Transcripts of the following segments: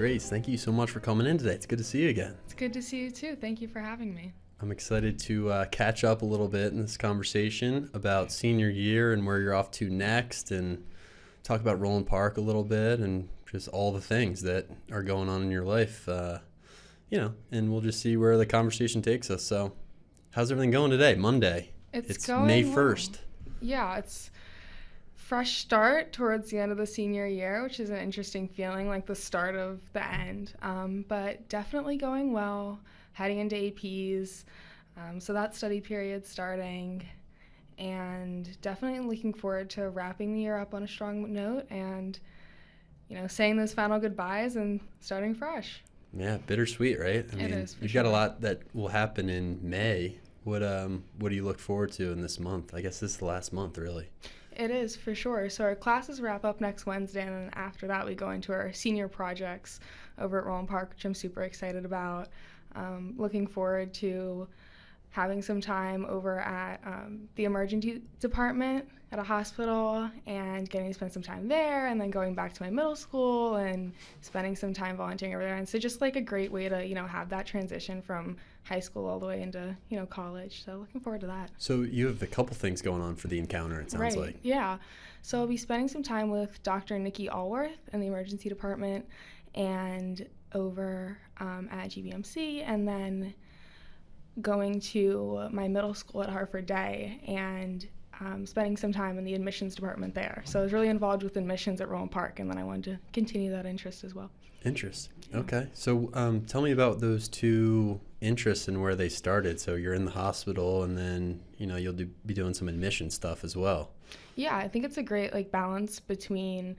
Grace, thank you so much for coming in today. It's good to see you again. It's good to see you too. Thank you for having me. I'm excited to catch up a little bit in this conversation about senior year and where you're off to next, and talk about Roland Park a little bit and just all the things that are going on in your life, and we'll just see where the conversation takes us. So how's everything going today? Monday. It's going May well. 1st. Yeah, it's fresh start towards the end of the senior year, which is an interesting feeling, like the start of the end. But definitely going well, heading into APs. So that study period starting, and definitely looking forward to wrapping the year up on a strong note and, saying those final goodbyes and starting fresh. Yeah, bittersweet, right? It is. You've got a lot that will happen in May. What do you look forward to in this month? I guess this is the last month, really. It is, for sure. So our classes wrap up next Wednesday, and then after that we go into our senior projects over at Roland Park, which I'm super excited about. Looking forward to having some time over at the emergency department at a hospital and getting to spend some time there, and then going back to my middle school and spending some time volunteering over there. And so just like a great way to, have that transition from high school all the way into, college. So looking forward to that. So you have a couple things going on for the encounter, it sounds like. Yeah. So I'll be spending some time with Dr. Nikki Allworth in the emergency department and over at GBMC, and then going to my middle school at Hartford Day and spending some time in the admissions department there. So I was really involved with admissions at Roland Park, and then I wanted to continue that interest as well. Interest. Okay. So tell me about those two interests and where they started. So you're in the hospital, and then, you'll be doing some admission stuff as well. Yeah, I think it's a great balance between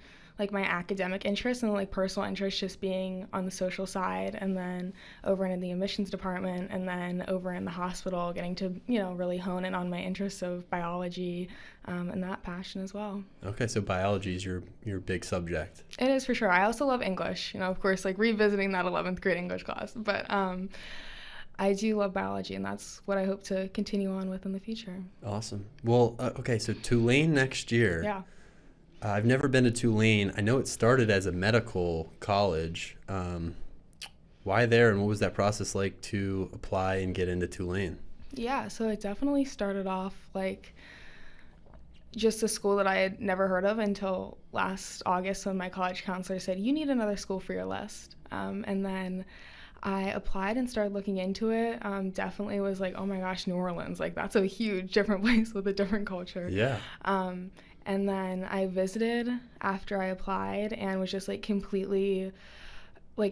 my academic interests and personal interests, just being on the social side, and then over in the admissions department, and then over in the hospital getting to really hone in on my interests of biology and that passion as well. Okay, so biology is your big subject. It is, for sure. I also love English, of course, revisiting that 11th grade English class, but I do love biology, and that's what I hope to continue on with in the future. Awesome. Well, okay, so Tulane next year. Yeah. I've never been to Tulane. I know it started as a medical college. Why there, and what was that process like to apply and get into Tulane? Yeah, so it definitely started off just a school that I had never heard of until last August, when my college counselor said, you need another school for your list. And then I applied and started looking into it. Definitely was oh my gosh, New Orleans, that's a huge different place with a different culture. Yeah. And then I visited after I applied and was just completely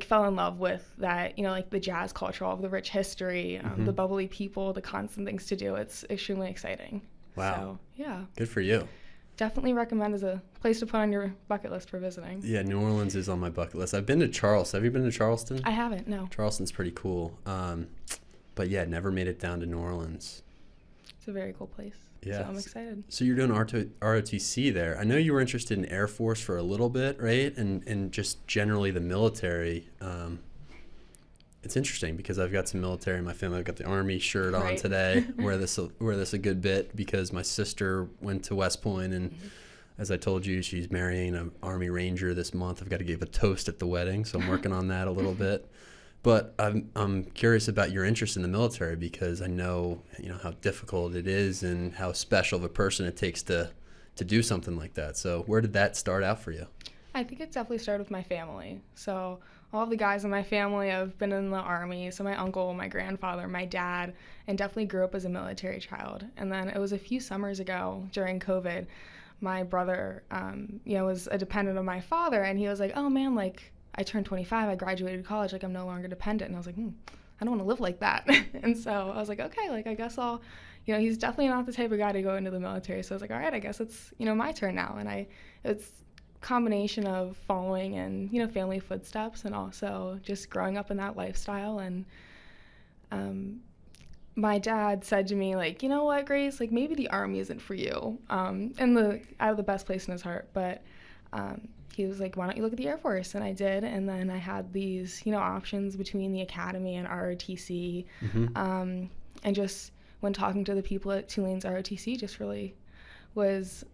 fell in love with that, the jazz culture, all of the rich history, the bubbly people, the constant things to do. It's extremely exciting. Wow. So, yeah. Good for you. Definitely recommend as a place to put on your bucket list for visiting. Yeah, New Orleans is on my bucket list. I've been to Charleston. Have you been to Charleston? I haven't, no. Charleston's pretty cool. But yeah, never made it down to New Orleans. It's a very cool place. Yeah. So I'm excited. So you're doing ROTC there. I know you were interested in Air Force for a little bit, right? And just generally the military. It's interesting because I've got some military in my family. I've got the Army shirt on today. Wear this a good bit because my sister went to West Point, and as I told you, she's marrying an Army Ranger this month. I've got to give a toast at the wedding, so I'm working on that a little bit. But I'm curious about your interest in the military because I know how difficult it is and how special of a person it takes to do something like that. So where did that start out for you? I think it definitely started with my family. So all of the guys in my family have been in the Army. So my uncle, my grandfather, my dad, and definitely grew up as a military child. And then it was a few summers ago during COVID, my brother, was a dependent of my father, and he was like, oh man, I turned 25, I graduated college, I'm no longer dependent. And I was like, I don't want to live like that. And so I was like, okay, I guess I'll, he's definitely not the type of guy to go into the military. So I was like, all right, I guess it's, my turn now. And it's a combination of following and, family footsteps, and also just growing up in that lifestyle. And my dad said to me, you know what, Grace, maybe the Army isn't for you. And out of the best place in his heart, but he was like, why don't you look at the Air Force? And I did, and then I had these, options between the Academy and ROTC, and just when talking to the people at Tulane's ROTC, just really was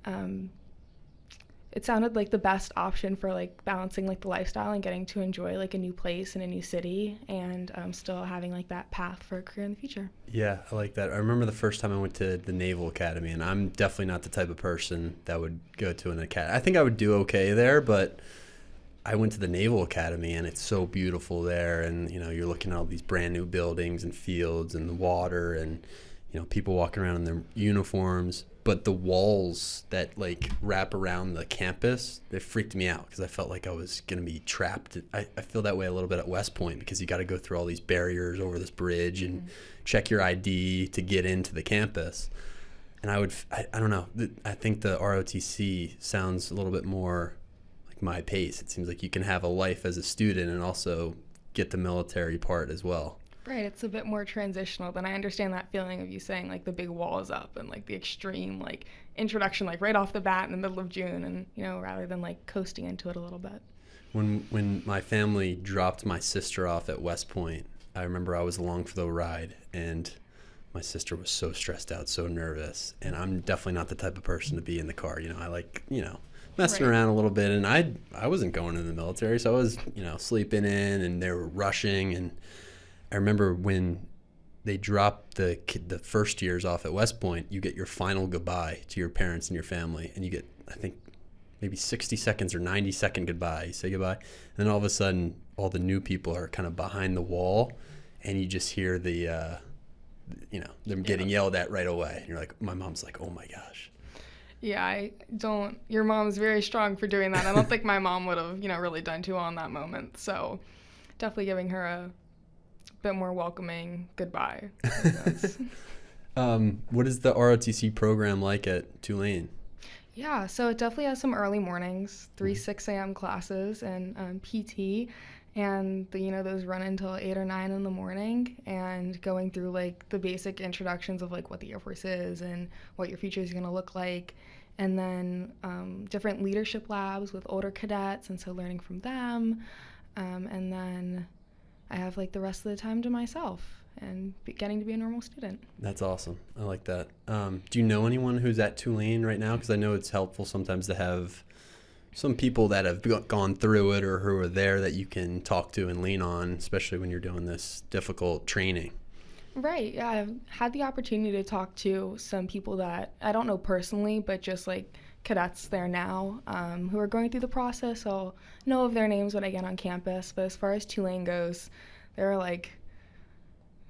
it sounded like the best option for like balancing like the lifestyle and getting to enjoy like a new place in a new city, and still having like that path for a career in the future. Yeah, I like that. I remember the first time I went to the Naval Academy, and I'm definitely not the type of person that would go to an academy. I think I would do okay there, but I went to the Naval Academy, and it's so beautiful there. And, you're looking at all these brand new buildings and fields and the water and, people walking around in their uniforms. But the walls that like wrap around the campus, they freaked me out because I felt like I was going to be trapped. I feel that way a little bit at West Point because you got to go through all these barriers over this bridge and check your ID to get into the campus. And I don't know. I think the ROTC sounds a little bit more like my pace. It seems like you can have a life as a student and also get the military part as well. Right, it's a bit more transitional. Than I understand that feeling of you saying like the big wall is up and like the extreme like introduction like right off the bat in the middle of June, and rather than like coasting into it a little bit. When my family dropped my sister off at West Point, I remember I was along for the ride, and my sister was so stressed out, so nervous, and I'm definitely not the type of person to be in the car. I like messing around a little bit, and I wasn't going to the military, so I was sleeping in, and they were rushing. And I remember when they dropped the first years off at West Point, you get your final goodbye to your parents and your family, and you get, I think, maybe 60 seconds or 90-second goodbye. You say goodbye, and then all of a sudden, all the new people are kind of behind the wall, and you just hear them getting yelled at right away. And you're like, my mom's like, oh my gosh. Yeah, your mom's very strong for doing that. I don't think my mom would have, really done too well in that moment. So definitely giving her a bit more welcoming goodbye. What is the ROTC program like at Tulane? Yeah, so it definitely has some early mornings, 6 a.m. classes and PT, and those run until 8 or 9 in the morning, and going through like the basic introductions of like what the Air Force is and what your future is going to look like, and then different leadership labs with older cadets, and so learning from them, and then I have like the rest of the time to myself and getting to be a normal student. That's awesome. I like that. Do you know anyone who's at Tulane right now? Because I know it's helpful sometimes to have some people that have gone through it or who are there that you can talk to and lean on, especially when you're doing this difficult training. Right. Yeah, I've had the opportunity to talk to some people that I don't know personally, but just like cadets there now who are going through the process. I'll know of their names when I get on campus. But as far as Tulane goes, there are like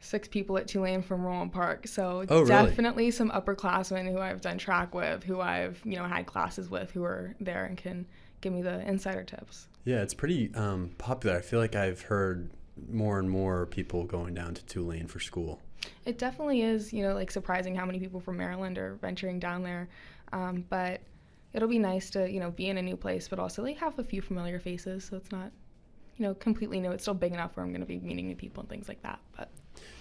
6 people at Tulane from Roland Park. So definitely some upperclassmen who I've done track with, who I've had classes with, who are there and can give me the insider tips. Yeah, it's pretty popular. I feel like I've heard more and more people going down to Tulane for school. It definitely is, like surprising how many people from Maryland are venturing down there. But it'll be nice to, be in a new place, but also like have a few familiar faces. So it's not, completely new. It's still big enough where I'm going to be meeting new people and things like that. But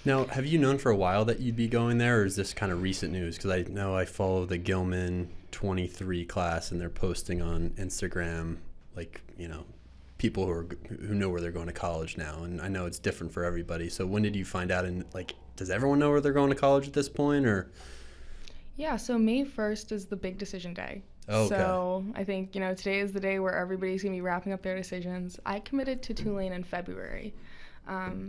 now, have you known for a while that you'd be going there, or is this kind of recent news? Because I know I follow the Gilman 23 class, and they're posting on Instagram, like, people who know where they're going to college now. And I know it's different for everybody. So when did you find out? And like, does everyone know where they're going to college at this point, or? Yeah, so May 1st is the big decision day. Oh, okay. So I think, today is the day where everybody's going to be wrapping up their decisions. I committed to Tulane in February.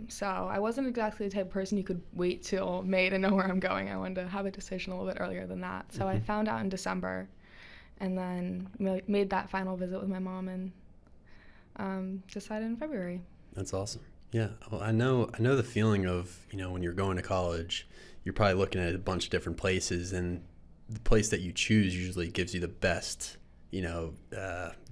So I wasn't exactly the type of person who could wait till May to know where I'm going. I wanted to have a decision a little bit earlier than that. So I found out in December, and then made that final visit with my mom, and decided in February. That's awesome. Yeah, well, I know the feeling of, when you're going to college, you're probably looking at a bunch of different places, and the place that you choose usually gives you the best,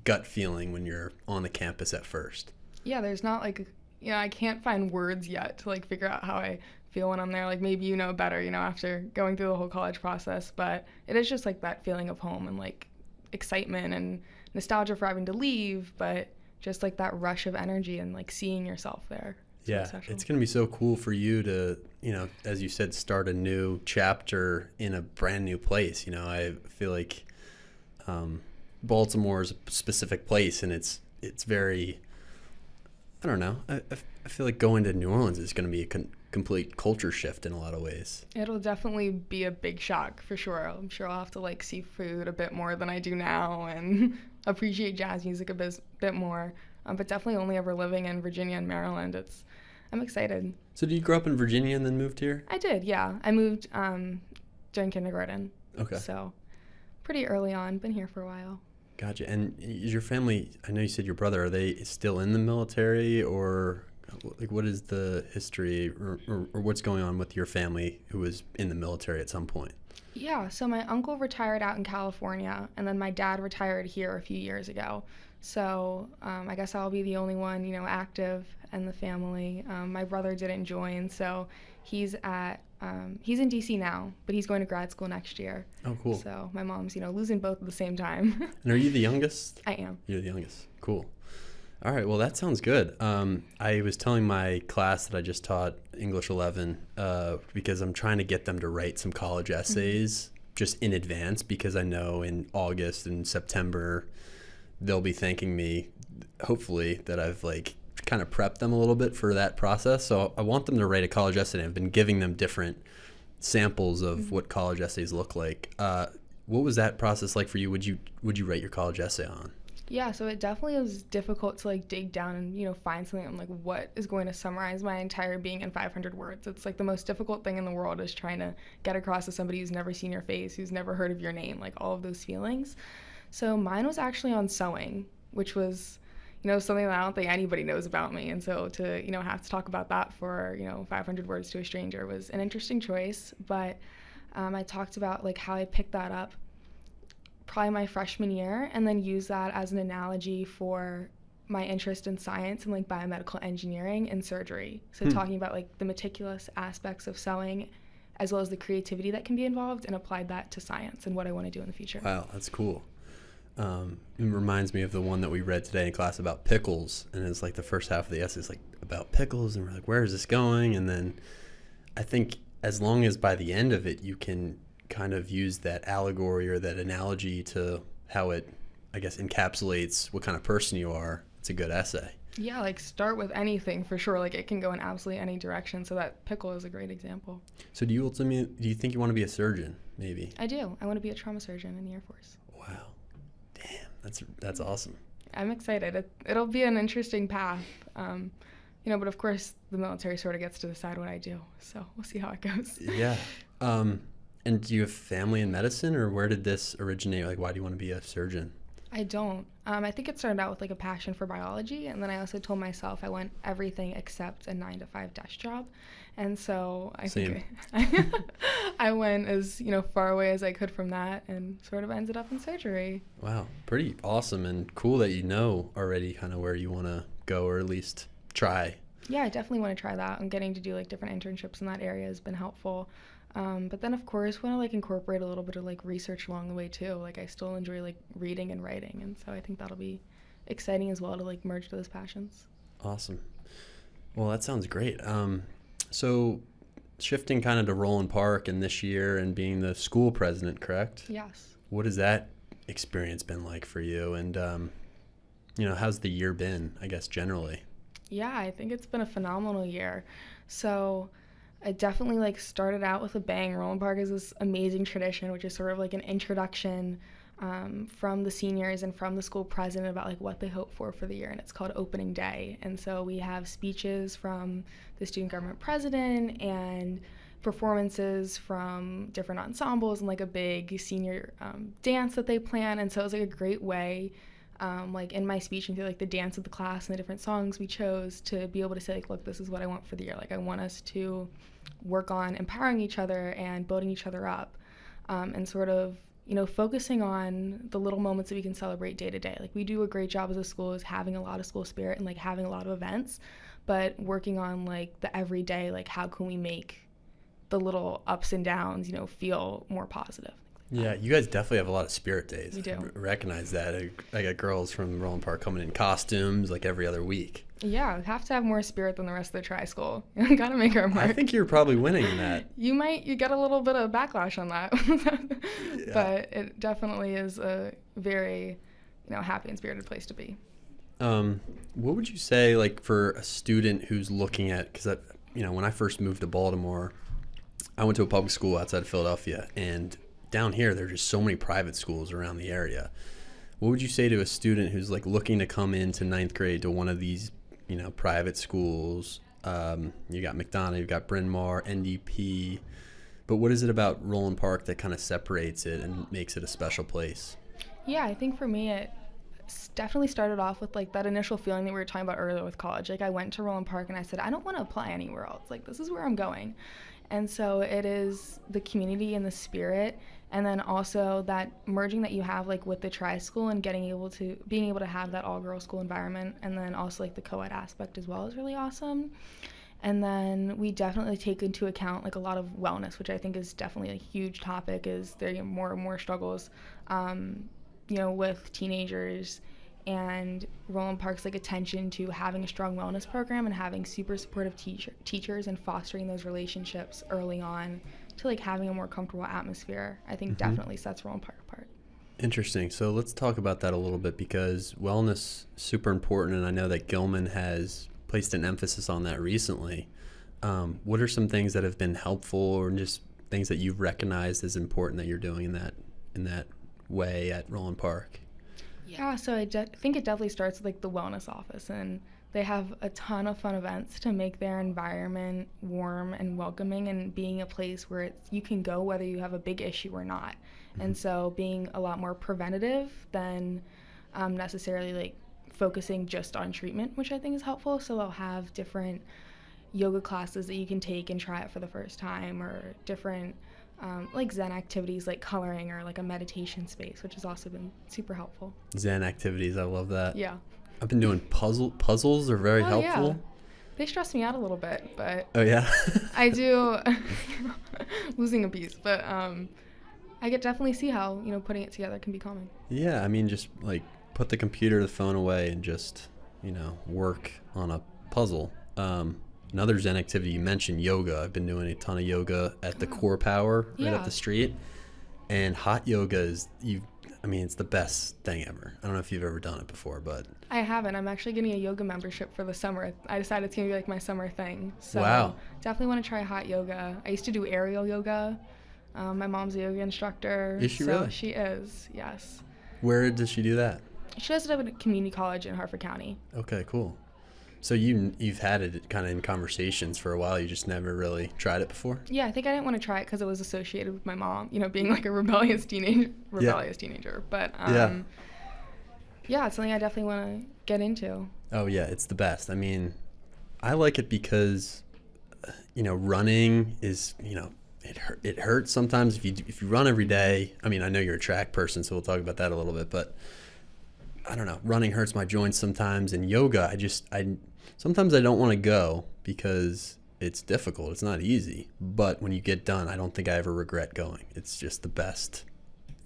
gut feeling when you're on the campus at first. Yeah, there's not like, I can't find words yet to like figure out how I feel when I'm there. Like maybe better, after going through the whole college process, but it is just like that feeling of home and like excitement and nostalgia for having to leave, but just like that rush of energy and like seeing yourself there. Yeah, it's going to be so cool for you to, as you said, start a new chapter in a brand new place. I feel like Baltimore is a specific place, and it's very, I don't know. I feel like going to New Orleans is going to be a complete culture shift in a lot of ways. It'll definitely be a big shock for sure. I'm sure I'll have to like see food a bit more than I do now, and appreciate jazz music a bit more. But definitely only ever living in Virginia and Maryland. I'm excited. So did you grow up in Virginia and then moved here? I did, yeah. I moved during kindergarten. Okay. So pretty early on. Been here for a while. Gotcha. And is your family, I know you said your brother, are they still in the military, or like what is the history or what's going on with your family who was in the military at some point? Yeah, so my uncle retired out in California, and then my dad retired here a few years ago. So I guess I'll be the only one, active in the family. My brother didn't join, so he's in DC now, but he's going to grad school next year. Oh, cool. So my mom's, losing both at the same time. And are you the youngest? I am. You're the youngest. Cool. All right. Well, that sounds good. I was telling my class that I just taught English 11 because I'm trying to get them to write some college essays just in advance, because I know in August and September they'll be thanking me, hopefully, that I've kind of prepped them a little bit for that process. So I want them to write a college essay. I've been giving them different samples of what college essays look like. What was that process like for you? Would you write your college essay on? Yeah, so it definitely was difficult to dig down and find something on what is going to summarize my entire being in 500 words. It's the most difficult thing in the world is trying to get across to somebody who's never seen your face, who's never heard of your name, all of those feelings. So mine was actually on sewing, which was something that I don't think anybody knows about me. And so to have to talk about that for 500 words to a stranger was an interesting choice. But I talked about how I picked that up probably my freshman year, and then use that as an analogy for my interest in science and biomedical engineering and surgery. So talking about the meticulous aspects of sewing as well as the creativity that can be involved, and applied that to science and what I want to do in the future. Wow, that's cool. It reminds me of the one that we read today in class about pickles, and it's the first half of the essay is about pickles, and we're where is this going? And then I think as long as by the end of it you can kind of use that allegory or that analogy to how it, I guess, encapsulates what kind of person you are, it's a good essay. Yeah, start with anything for sure. It can go in absolutely any direction. So that pickle is a great example. So do you think you want to be a surgeon, maybe? I do. I want to be a trauma surgeon in the Air Force. Wow. Damn, that's awesome. I'm excited. It'll be an interesting path. But of course the military sort of gets to decide what I do. So we'll see how it goes. Yeah. And do you have family in medicine, or where did this originate? Why do you want to be a surgeon? I don't. I think it started out with a passion for biology, and then I also told myself I want everything except a 9-to-5 desk job, and so I think I went as far away as I could from that, and sort of ended up in surgery. Wow, pretty awesome and cool that you know already kind of where you want to go, or at least try. Yeah, I definitely want to try that, and getting to do different internships in that area has been helpful. But then, of course, want to incorporate a little bit of research along the way too. I still enjoy reading and writing, and so I think that'll be exciting as well to merge those passions. Awesome. Well, that sounds great. So shifting kind of to Roland Park and this year and being the school president, correct? Yes. What has that experience been like for you? And how's the year been, I guess, generally? Yeah, I think it's been a phenomenal year. So I definitely started out with a bang. Roland Park is this amazing tradition, which is sort of an introduction from the seniors and from the school president about what they hope for the year, and it's called opening day. And so we have speeches from the student government president and performances from different ensembles, and a big senior dance that they plan. And so it was a great way, in my speech, and through the dance of the class and the different songs we chose, to be able to say look, this is what I want for the year. I want us to work on empowering each other and building each other up, and sort of focusing on the little moments that we can celebrate day to day. We do a great job as a school is having a lot of school spirit and having a lot of events, but working on the everyday, how can we make the little ups and downs feel more positive. Yeah, you guys definitely have a lot of spirit days. We do. I recognize that. I got girls from Roland Park coming in costumes every other week. Yeah, we have to have more spirit than the rest of the tri-school. Gotta make our mark. I think you're probably winning in that. You get a little bit of backlash on that. Yeah. But it definitely is a very, happy and spirited place to be. What would you say, for a student who's looking at, because when I first moved to Baltimore, I went to a public school outside of Philadelphia, and down here, there are just so many private schools around the area. What would you say to a student who's like looking to come into ninth grade to one of these, private schools? You got McDonough, you've got Bryn Mawr, NDP, but what is it about Roland Park that kind of separates it and makes it a special place? Yeah, I think for me it definitely started off with like that initial feeling that we were talking about earlier with college. Like I went to Roland Park and I said, I don't want to apply anywhere else. Like this is where I'm going. And so it is the community and the spirit, and then also that merging that you have like with the tri-school and being able to have that all-girls school environment, and then also like the co-ed aspect as well is really awesome. And then we definitely take into account like a lot of wellness, which I think is definitely a huge topic. Is there are more and more struggles, with teenagers, and Roland Park's like attention to having a strong wellness program and having super supportive teachers and fostering those relationships early on to like having a more comfortable atmosphere, I think definitely sets Roland Park apart. Interesting. So let's talk about that a little bit, because wellness is super important, and I know that Gilman has placed an emphasis on that recently. What are some things that have been helpful, or just things that you've recognized as important that you're doing in that way at Roland Park? Yeah, so I think it definitely starts with like the wellness office, and they have a ton of fun events to make their environment warm and welcoming, and being a place where you can go whether you have a big issue or not. And so being a lot more preventative than necessarily like focusing just on treatment, which I think is helpful. So they'll have different yoga classes that you can take and try it for the first time, or different like Zen activities like coloring, or like a meditation space, which has also been super helpful. Zen activities, I love that. Yeah. I've been doing puzzles are very helpful. Yeah. They stress me out a little bit, but Oh yeah. I do losing a piece, but I could definitely see how putting it together can be calming. Yeah, I mean, just like put the computer, the phone away, and just work on a puzzle. Another Zen activity you mentioned, yoga. I've been doing a ton of yoga at the Core Power right up the street, and hot yoga it's the best thing ever. I don't know if you've ever done it before, but I haven't. I'm actually getting a yoga membership for the summer. I decided it's going to be like my summer thing. So wow. Definitely want to try hot yoga. I used to do aerial yoga. My mom's a yoga instructor. Is she really? She is, yes. Where does she do that? She does it at a community college in Harford County. Okay, cool. So you've had it kind of in conversations for a while. You just never really tried it before? Yeah, I think I didn't want to try it because it was associated with my mom, being like a rebellious teenager. But yeah, it's something I definitely want to get into. Oh yeah, it's the best. I mean, I like it because running is it hurts sometimes if you run every day. I mean, I know you're a track person, so we'll talk about that a little bit, but I don't know, running hurts my joints sometimes, and yoga, sometimes I don't want to go because it's difficult. It's not easy, but when you get done, I don't think I ever regret going. It's just the best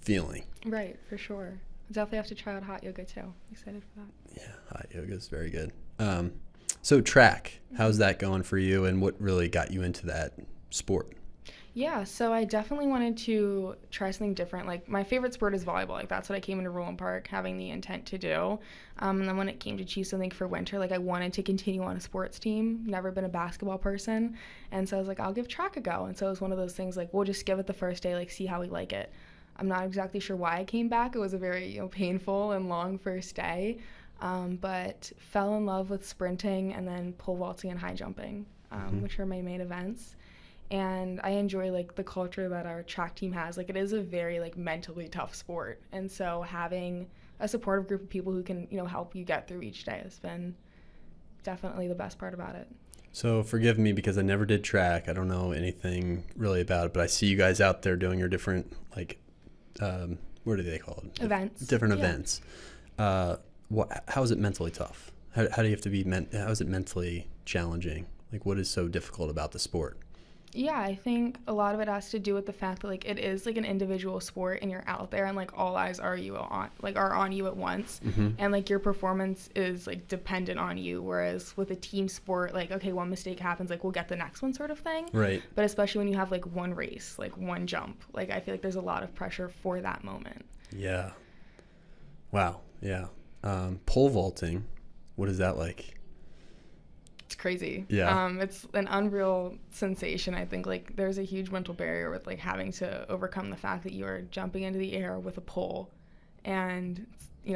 feeling. Right, for sure. Definitely have to try out hot yoga too. Excited for that. Yeah, hot yoga is very good. So track, how's that going for you, and what really got you into that sport? Yeah, so I definitely wanted to try something different. Like, my favorite sport is volleyball. Like, that's what I came into Roland Park having the intent to do. And then when it came to choose something for winter, like, I wanted to continue on a sports team. Never been a basketball person. And so I was like, I'll give track a go. And so it was one of those things, like, we'll just give it the first day, like, see how we like it. I'm not exactly sure why I came back. It was a very, painful and long first day. But fell in love with sprinting and then pole vaulting and high jumping, which are my main events. And I enjoy like the culture that our track team has. Like, it is a very like mentally tough sport, and so having a supportive group of people who can help you get through each day has been definitely the best part about it. So forgive me because I never did track. I don't know anything really about it, but I see you guys out there doing your different like what are they called? Events. Different events. How is it mentally tough? How do you have to be? How is it mentally challenging? Like, what is so difficult about the sport? Yeah, I think a lot of it has to do with the fact that like it is like an individual sport, and you're out there and like all eyes are on you at once, and like your performance is like dependent on you. Whereas with a team sport, like, okay, one mistake happens, like we'll get the next one sort of thing. Right. But especially when you have like one race, like one jump, like I feel like there's a lot of pressure for that moment. Yeah. Wow. Yeah. Pole vaulting, what is that like? It's crazy. Yeah. It's an unreal sensation. I think like there's a huge mental barrier with like having to overcome the fact that you are jumping into the air with a pole, and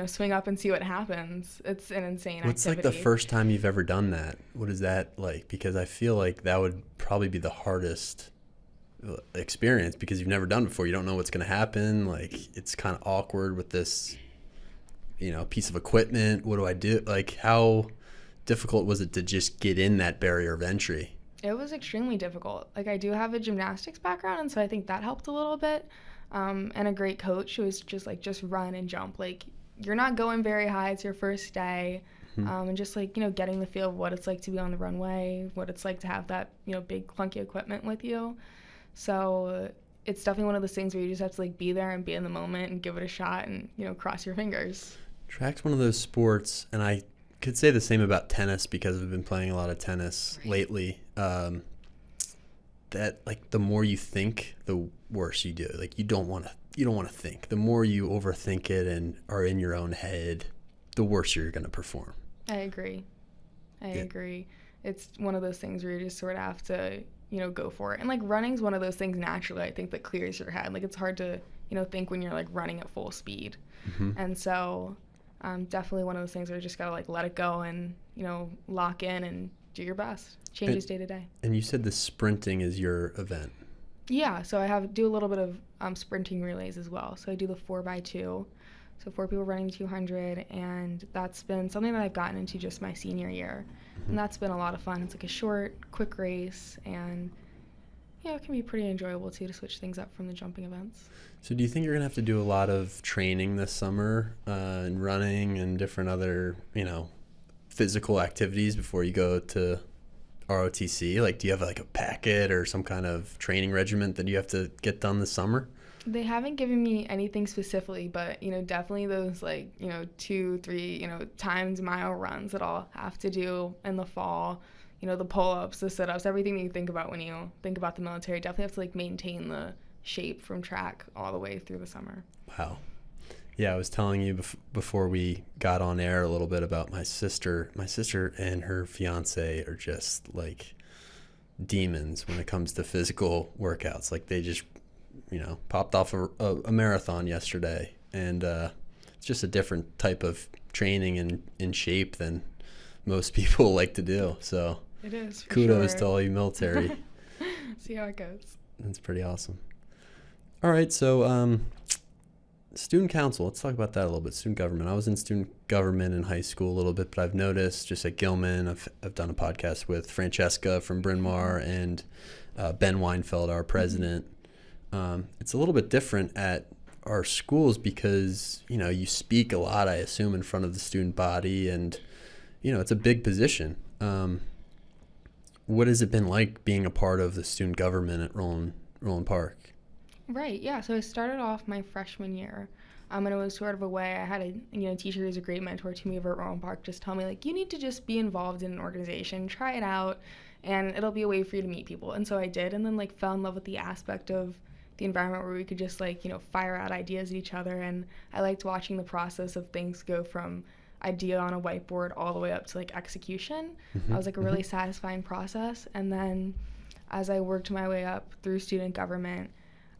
swing up and see what happens. It's an insane What's activity. like the first time you've ever done that? What is that like? Because I feel like that would probably be the hardest experience because you've never done it before. You don't know what's going to happen. Like, it's kind of awkward with this, piece of equipment. What do I do? Like, how difficult was it to just get in that barrier of entry? It was extremely difficult. Like, I do have a gymnastics background, and so I think that helped a little bit. And a great coach who was just run and jump. Like, you're not going very high. It's your first day. And just like, getting the feel of what it's like to be on the runway, what it's like to have that, big clunky equipment with you. So it's definitely one of those things where you just have to like be there and be in the moment and give it a shot and, cross your fingers. Track's one of those sports, and I could say the same about tennis because I've been playing a lot of tennis lately. That like the more you think, the worse you do. Like you don't want to think. The more you overthink it and are in your own head, the worse you're going to perform. I agree. It's one of those things where you just sort of have to, go for it. And like running's one of those things naturally, I think, that clears your head. Like it's hard to, think when you're like running at full speed. And so definitely one of those things where you just got to like let it go and, lock in and do your best. Changes day to day. And you said the sprinting is your event. Yeah, so I do a little bit of sprinting relays as well. So I do the 4x2, so 4 people running 200, and that's been something that I've gotten into just my senior year. And that's been a lot of fun. It's like a short, quick race, and it can be pretty enjoyable too to switch things up from the jumping events. So do you think you're going to have to do a lot of training this summer and running and different other, physical activities before you go to ROTC? Like, do you have like a packet or some kind of training regimen that you have to get done this summer? They haven't given me anything specifically, but, definitely those 2-3, times mile runs that I'll have to do in the fall, the pull-ups, the sit-ups, everything that you think about when you think about the military. Definitely have to like maintain the shape from track all the way through the summer. Wow. Yeah, I was telling you before we got on air a little bit about my sister. My sister and her fiance are just like demons when it comes to physical workouts. Like they just, popped off a marathon yesterday, and it's just a different type of training and in shape than most people like to do. So it is. For kudos sure. to all you military. See how it goes. That's pretty awesome. All right, so student council, let's talk about that a little bit. Student government. I was in student government in high school a little bit, but I've noticed just at Gilman, I've done a podcast with Francesca from Bryn Mawr and Ben Weinfeld, our president. It's a little bit different at our schools because, you speak a lot, I assume, in front of the student body, and, it's a big position. What has it been like being a part of the student government at Roland Park? Right, yeah. So I started off my freshman year, and it was sort of a way I had a teacher who's a great mentor to me over at Roland Park just tell me, like, you need to just be involved in an organization, try it out, and it'll be a way for you to meet people. And so I did, and then, like, fell in love with the aspect of the environment where we could just, like, fire out ideas at each other, and I liked watching the process of things go from idea on a whiteboard all the way up to, like, execution. That was, like, a really satisfying process. And then as I worked my way up through student government,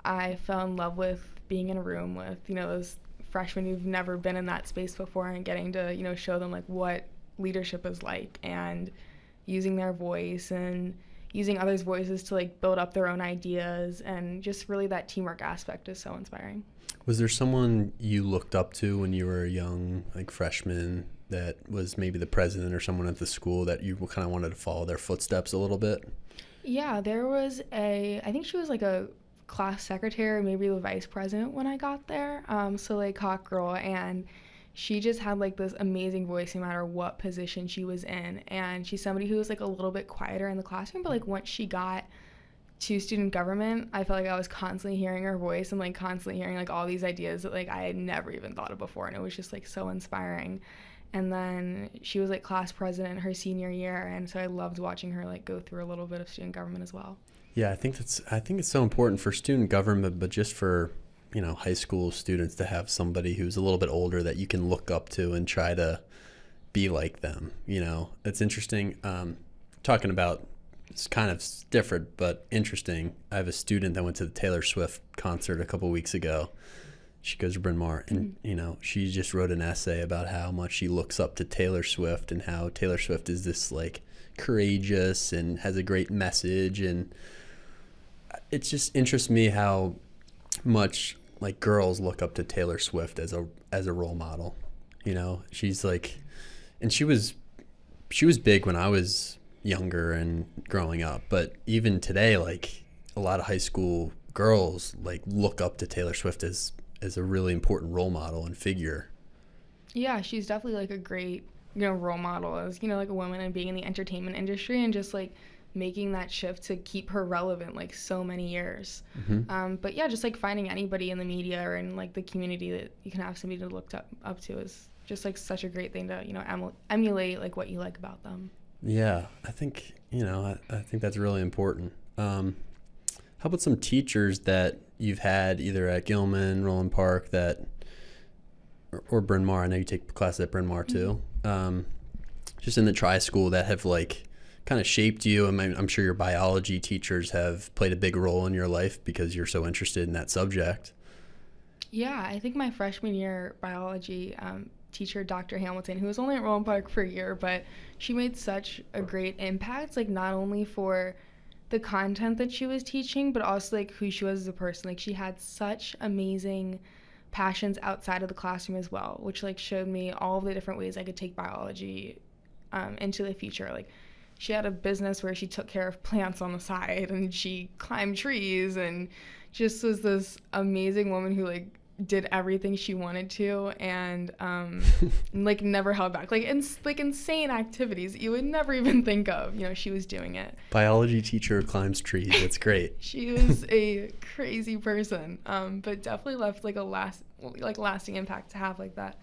I fell in love with being in a room with, those freshmen who've never been in that space before and getting to, show them like what leadership is like and using their voice and using others' voices to like build up their own ideas, and just really that teamwork aspect is so inspiring. Was there someone you looked up to when you were a young, like freshman, that was maybe the president or someone at the school that you kind of wanted to follow their footsteps a little bit? Yeah, there was I think she was like a class secretary, maybe the vice president when I got there. So like hot girl, and she just had like this amazing voice no matter what position she was in. And she's somebody who was like a little bit quieter in the classroom, but like once she got to student government, I felt like I was constantly hearing her voice and like constantly hearing like all these ideas that like I had never even thought of before, and it was just like so inspiring. And then she was like class president her senior year, and so I loved watching her like go through a little bit of student government as well. Yeah, I think it's so important for student government, but just for, high school students to have somebody who's a little bit older that you can look up to and try to be like them. It's interesting. Talking about, it's kind of different, but interesting. I have a student that went to the Taylor Swift concert a couple weeks ago. She goes to Bryn Mawr, and you know, she just wrote an essay about how much she looks up to Taylor Swift and how Taylor Swift is this like courageous and has a great message, and it just interests me how much like girls look up to Taylor Swift as a role model. You know, she's like, and she was big when I was younger and growing up, but even today, like a lot of high school girls like look up to Taylor Swift as a really important role model and figure. Yeah, she's definitely like a great, role model as, like a woman and being in the entertainment industry and just like making that shift to keep her relevant like so many years. But yeah, just like finding anybody in the media or in like the community that you can have somebody to look up to is just like such a great thing to, emulate like what you like about them. Yeah, I think, I think that's really important. How about some teachers that you've had either at Gilman, Roland Park, or Bryn Mawr? I know you take classes at Bryn Mawr too. Just in the tri-school that have like kind of shaped you. I'm sure your biology teachers have played a big role in your life because you're so interested in that subject. Yeah, I think my freshman year biology teacher, Dr. Hamilton, who was only at Roland Park for a year, but she made such a great impact, like not only for the content that she was teaching, but also like who she was as a person. Like she had such amazing passions outside of the classroom as well, which like showed me all of the different ways I could take biology into the future. Like she had a business where she took care of plants on the side and she climbed trees and just was this amazing woman who like did everything she wanted to and like never held back, like insane activities that you would never even think of, she was doing it. Biology teacher climbs trees. That's great. She was a crazy person, but definitely left like a lasting impact to have like that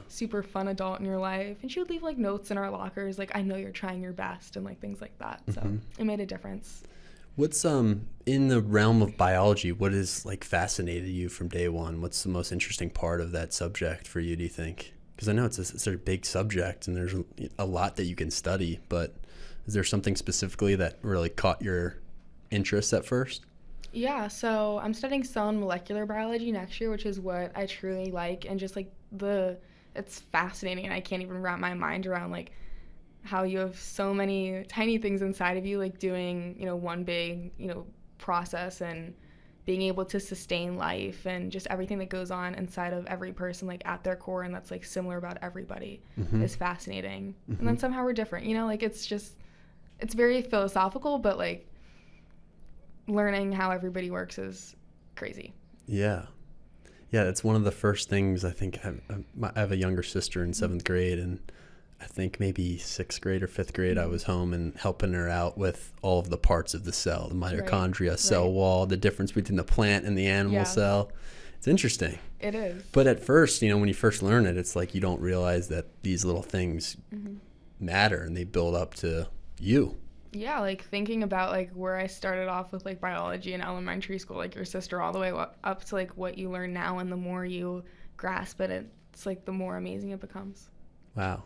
super fun adult in your life. And she would leave like notes in our lockers like, I know you're trying your best, and like things like that. So it made a difference. What's in the realm of biology, what has like fascinated you from day one? What's the most interesting part of that subject for you, do you think? Because I know it's a big subject and there's a lot that you can study, but is there something specifically that really caught your interest at first? Yeah, so I'm studying cell and molecular biology next year, which is what I truly like, and just like it's fascinating, and I can't even wrap my mind around like how you have so many tiny things inside of you, like doing, one big, process and being able to sustain life and just everything that goes on inside of every person, like at their core, and that's like similar about everybody is fascinating. And then somehow we're different, like it's very philosophical, but like learning how everybody works is crazy. Yeah, that's one of the first things I think. I have a younger sister in 7th grade, and I think maybe 6th grade or 5th grade, I was home and helping her out with all of the parts of the cell, the mitochondria, cell wall, the difference between the plant and the animal cell. It's interesting. It is. But at first, when you first learn it, it's like you don't realize that these little things matter and they build up to you. Yeah, like thinking about like where I started off with like biology in elementary school, like your sister, all the way up to like what you learn now, and the more you grasp it, it's like the more amazing it becomes. Wow.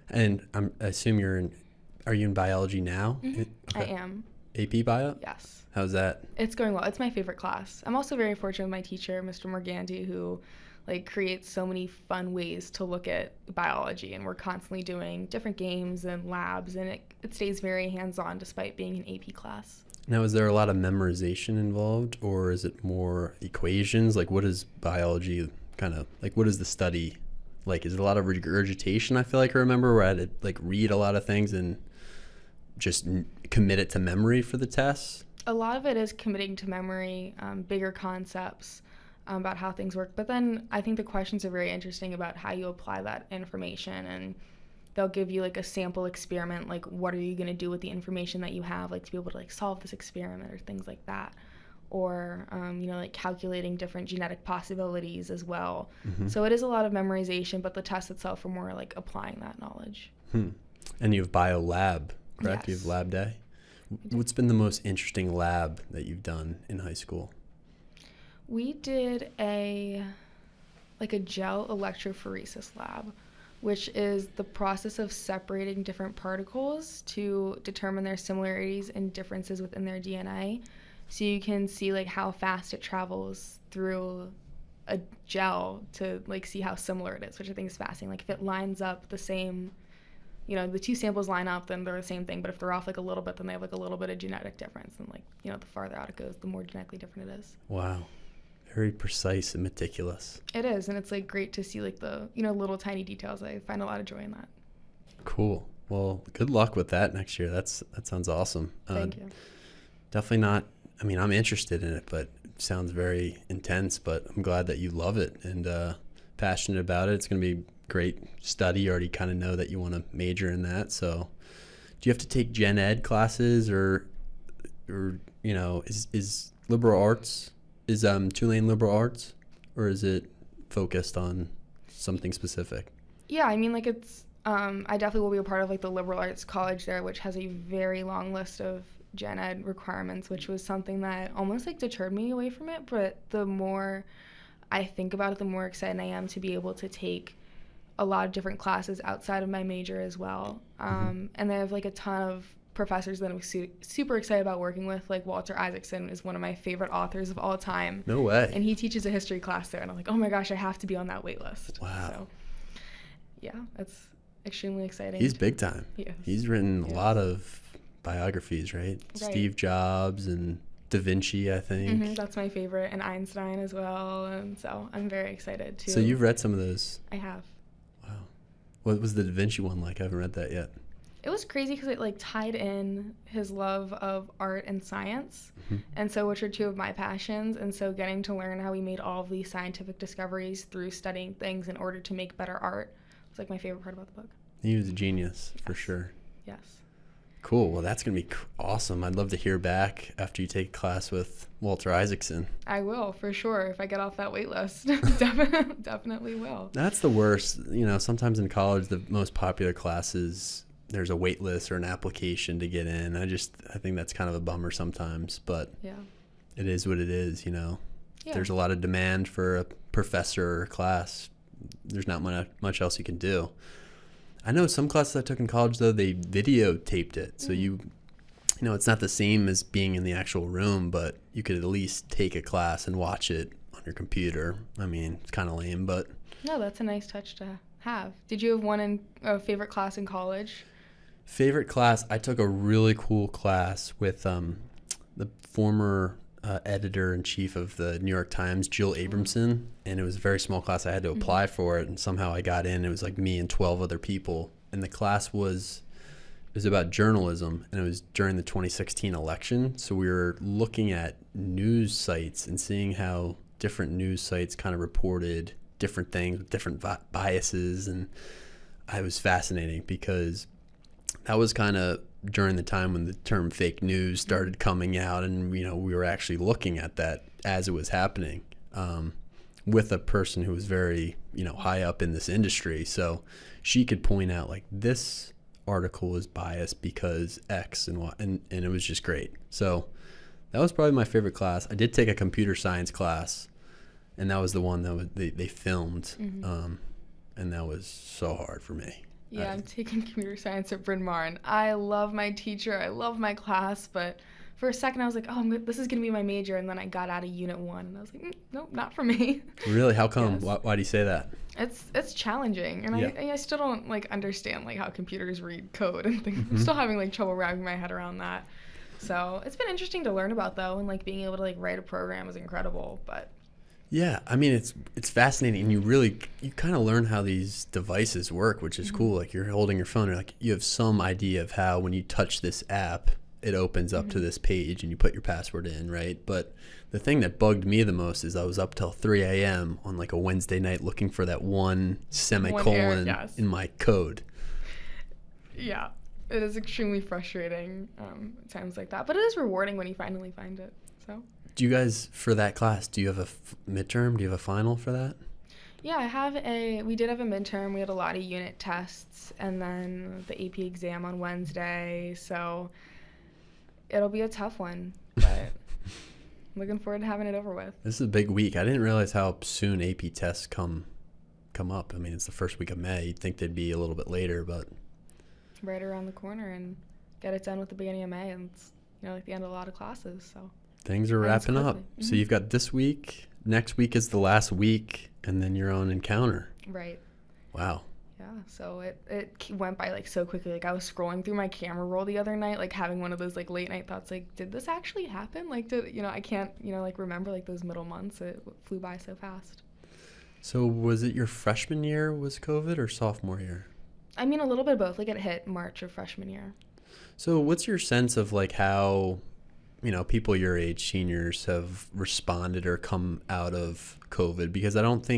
And I assume are you in biology now? Okay. I am. AP Bio? Yes. How's that? It's going well. It's my favorite class. I'm also very fortunate with my teacher, Mr. Morganti, who like creates so many fun ways to look at biology, and we're constantly doing different games and labs, and it stays very hands-on despite being an AP class. Now, is there a lot of memorization involved, or is it more equations? Like, what is biology kind of, like, what is the study like? Is it a lot of regurgitation? I feel like I remember where I had to like read a lot of things and just commit it to memory for the tests. A lot of it is committing to memory, bigger concepts about how things work. But then I think the questions are very interesting about how you apply that information, and they'll give you like a sample experiment, like what are you going to do with the information that you have, like to be able to like solve this experiment or things like that. Or, like calculating different genetic possibilities as well. So it is a lot of memorization, but the tests itself are more like applying that knowledge. And you have bio lab, correct? Yes. You have lab day. What's been the most interesting lab that you've done in high school? We did a gel electrophoresis lab, which is the process of separating different particles to determine their similarities and differences within their DNA. So you can see like how fast it travels through a gel to like see how similar it is, which I think is fascinating. Like if it lines up the same, the two samples line up, then they're the same thing. But if they're off like a little bit, then they have like a little bit of genetic difference. And like, the farther out it goes, the more genetically different it is. Wow. Very precise and meticulous. It is. And it's like great to see like the, little tiny details. I find a lot of joy in that. Cool. Well, good luck with that next year. That sounds awesome. Thank you. Definitely not, I'm interested in it, but it sounds very intense, but I'm glad that you love it and passionate about it. It's going to be great study. You already kind of know that you want to major in that. So do you have to take gen ed classes or is liberal arts, is Tulane liberal arts, or is it focused on something specific? Yeah, it's I definitely will be a part of like the liberal arts college there, which has a very long list of gen ed requirements, which was something that almost like deterred me away from it. But the more I think about it, the more excited I am to be able to take a lot of different classes outside of my major as well. And they have like a ton of professors that I'm super excited about working with. Like Walter Isaacson is one of my favorite authors of all time. No way. And he teaches a history class there, and I'm like, oh my gosh, I have to be on that wait list. Wow. So yeah, it's extremely exciting. He's big time. Yes. He's written a lot of biographies, right? Steve Jobs and Da Vinci, I think. That's my favorite, and Einstein as well. And so I'm very excited too. So you've read some of those? I have. Wow. What was the Da Vinci one like? I haven't read that yet. It was crazy because it like tied in his love of art and science, and so which are two of my passions. And so getting to learn how he made all of these scientific discoveries through studying things in order to make better art was like my favorite part about the book. He was a genius, for sure. Yes. Cool. Well, that's going to be awesome. I'd love to hear back after you take a class with Walter Isaacson. I will, for sure. If I get off that wait list, definitely will. That's the worst. Sometimes in college, the most popular classes, there's a wait list or an application to get in. I think that's kind of a bummer sometimes, but yeah, it is what it is, Yeah. There's a lot of demand for a professor or class. There's not much else you can do. I know some classes I took in college, though, they videotaped it. So it's not the same as being in the actual room, but you could at least take a class and watch it on your computer. It's kind of lame, but... No, that's a nice touch to have. Did you have a favorite class in college? Favorite class, I took a really cool class with the former editor-in-chief of the New York Times, Jill Abramson, and it was a very small class. I had to apply for it, and somehow I got in. It was like me and 12 other people, and the class was about journalism, and it was during the 2016 election. So we were looking at news sites and seeing how different news sites kind of reported different things with different biases, and it was fascinating because that was kind of during the time when the term fake news started coming out, and we were actually looking at that as it was happening with a person who was very high up in this industry. So she could point out like this article is biased because X and Y, and it was just great. So that was probably my favorite class. I did take a computer science class, and that was the one that they filmed, and that was so hard for me. Yeah, I'm taking computer science at Bryn Mawr, and I love my teacher. I love my class, but for a second I was like, this is going to be my major, and then I got out of Unit 1, and I was like, nope, not for me. Really? How come? Yes. Why do you say that? It's challenging, and I still don't understand how computers read code and things. I'm still having trouble wrapping my head around that. So it's been interesting to learn about, though, and being able to write a program is incredible, but... Yeah, it's fascinating, and you kind of learn how these devices work, which is cool. You're holding your phone, and you have some idea of how when you touch this app, it opens up to this page, and you put your password in, right? But the thing that bugged me the most is I was up till 3 a.m. on a Wednesday night looking for that one semicolon in my code. Yeah, it is extremely frustrating at times like that, but it is rewarding when you finally find it. So. Do you guys, for that class, do you have a midterm? Do you have a final for that? Yeah, we did have a midterm. We had a lot of unit tests, and then the AP exam on Wednesday, so it'll be a tough one, but I'm looking forward to having it over with. This is a big week. I didn't realize how soon AP tests come up. It's the first week of May. You'd think they'd be a little bit later, but... Right around the corner, and get it done with the beginning of May, and it's, the end of a lot of classes, so... Things are wrapping up. Mm-hmm. So you've got this week. Next week is the last week, and then your own encounter. Right. Wow. Yeah, so it went by like so quickly. Like I was scrolling through my camera roll the other night, like having one of those like late night thoughts, like did this actually happen? Like I can't like remember like those middle months. It flew by so fast. So was it your freshman year was COVID or sophomore year? I mean, a little bit of both. Like it hit March of freshman year. So what's your sense of like how people your age, seniors, have responded or come out of COVID? Because I don't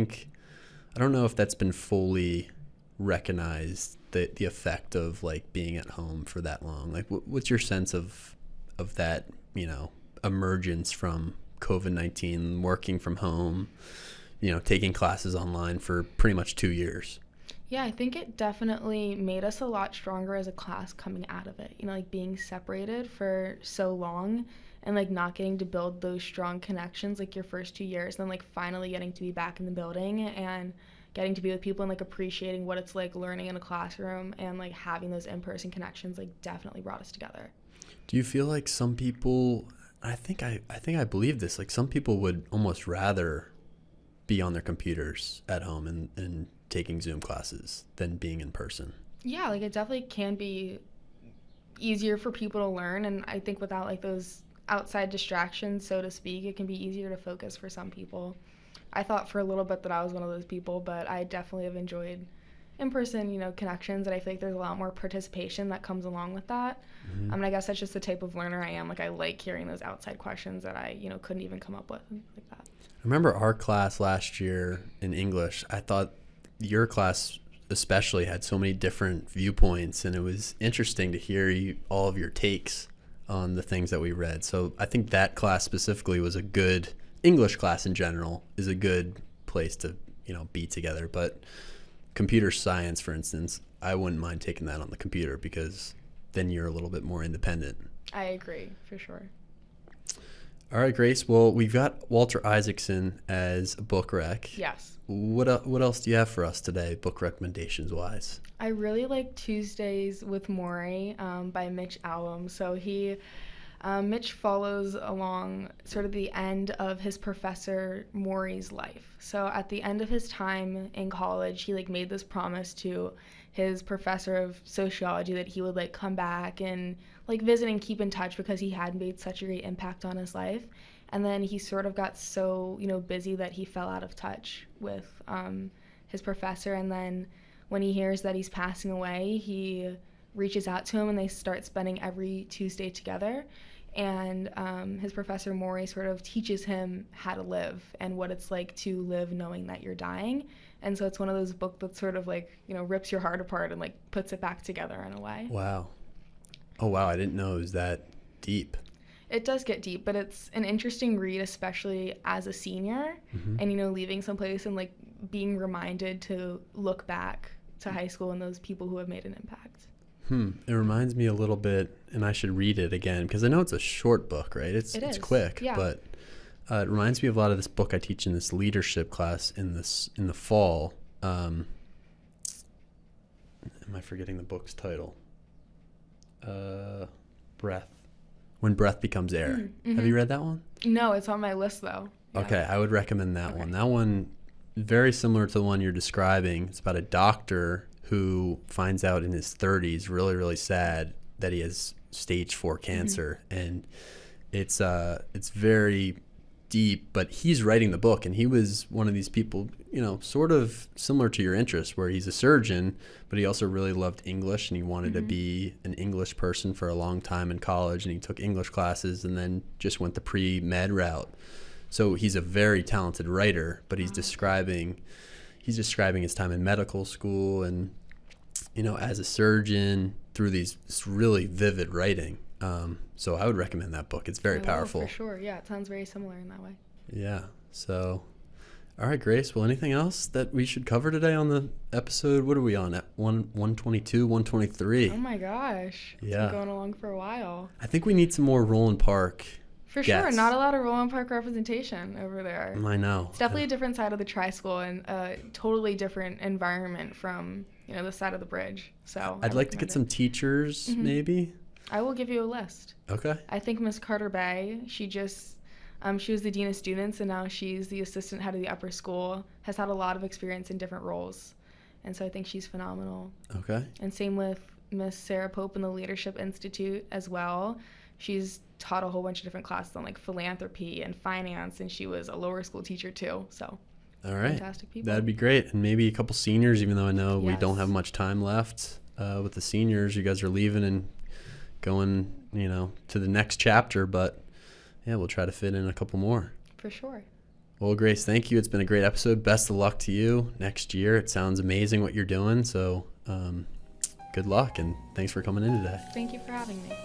know if that's been fully recognized, the effect of like being at home for that long. Like what's your sense of that emergence from COVID-19, working from home, taking classes online for pretty much 2 years? Yeah, I think it definitely made us a lot stronger as a class coming out of it. Like being separated for so long and like not getting to build those strong connections like your first 2 years, then like finally getting to be back in the building and getting to be with people and like appreciating what it's like learning in a classroom and like having those in-person connections like definitely brought us together. Do you feel like some people, I think I believe this, like some people would almost rather be on their computers at home and taking Zoom classes than being in person? Yeah, like it definitely can be easier for people to learn, and I think without like those outside distractions, so to speak, it can be easier to focus for some people. I thought for a little bit that I was one of those people, but I definitely have enjoyed in-person, connections, and I feel like there's a lot more participation that comes along with that. Mm-hmm. I guess that's just the type of learner I am. Like I like hearing those outside questions that I, couldn't even come up with like that. I remember our class last year in English. I thought your class especially had so many different viewpoints, and it was interesting to hear all of your takes on the things that we read. So I think that class specifically was a good English class in general is a good place to, be together. But computer science, for instance, I wouldn't mind taking that on the computer because then you're a little bit more independent. I agree, for sure. All right, Grace. Well, we've got Walter Isaacson as a book rec. Yes. What else do you have for us today, book recommendations wise? I really like Tuesdays with Morrie by Mitch Albom. So Mitch follows along sort of the end of his professor Morrie's life. So at the end of his time in college, he like made this promise to his professor of sociology that he would like come back and like visit and keep in touch because he had made such a great impact on his life. And then he sort of got so, busy that he fell out of touch with his professor. And then when he hears that he's passing away, he reaches out to him and they start spending every Tuesday together. And his professor Morrie sort of teaches him how to live and what it's like to live knowing that you're dying. And so it's one of those books that sort of like, rips your heart apart and like puts it back together in a way. Wow. Oh, wow. I didn't know it was that deep. It does get deep, but it's an interesting read, especially as a senior, mm-hmm. and, leaving someplace and like being reminded to look back to high school and those people who have made an impact. It reminds me a little bit, and I should read it again because I know it's a short book, right? It's quick, yeah. But it reminds me of a lot of this book I teach in this leadership class in the fall. Am I forgetting the book's title? Breath. When Breath Becomes Air. Mm-hmm. Have you read that one? No, it's on my list though. Yeah. Okay, I would recommend that one. That one, very similar to the one you're describing. It's about a doctor who finds out in his 30s, really, really sad, that he has stage 4 cancer. Mm-hmm. And it's very deep, but he's writing the book, and he was one of these people, sort of similar to your interest, where he's a surgeon, but he also really loved English, and he wanted mm-hmm. to be an English person for a long time in college, and he took English classes and then just went the pre-med route. So he's a very talented writer, but he's describing his time in medical school and, as a surgeon through this really vivid writing. So I would recommend that book. It's very powerful. For sure. Yeah, it sounds very similar in that way. Yeah. So, all right, Grace. Well, anything else that we should cover today on the episode? What are we on at 122, 123? Oh my gosh. It's been going along for a while. I think we need some more Roland Park. For sure, not a lot of Roland Park representation over there. I know. It's definitely a different side of the tri-school and a totally different environment from, the side of the bridge. So I'd like to get some teachers, mm-hmm. maybe. I will give you a list. Okay. I think Miss Carter Bay, she just She was the dean of students, and now she's the assistant head of the upper school, has had a lot of experience in different roles. And so I think she's phenomenal. Okay. And same with Miss Sarah Pope in the Leadership Institute as well. She's taught a whole bunch of different classes on like philanthropy and finance, and she was a lower school teacher too. So all right. fantastic people. That'd be great. And maybe a couple seniors, even though I know we Yes. don't have much time left with the seniors. You guys are leaving and going, to the next chapter. But, yeah, we'll try to fit in a couple more. For sure. Well, Grace, thank you. It's been a great episode. Best of luck to you next year. It sounds amazing what you're doing. So good luck, and thanks for coming in today. Thank you for having me.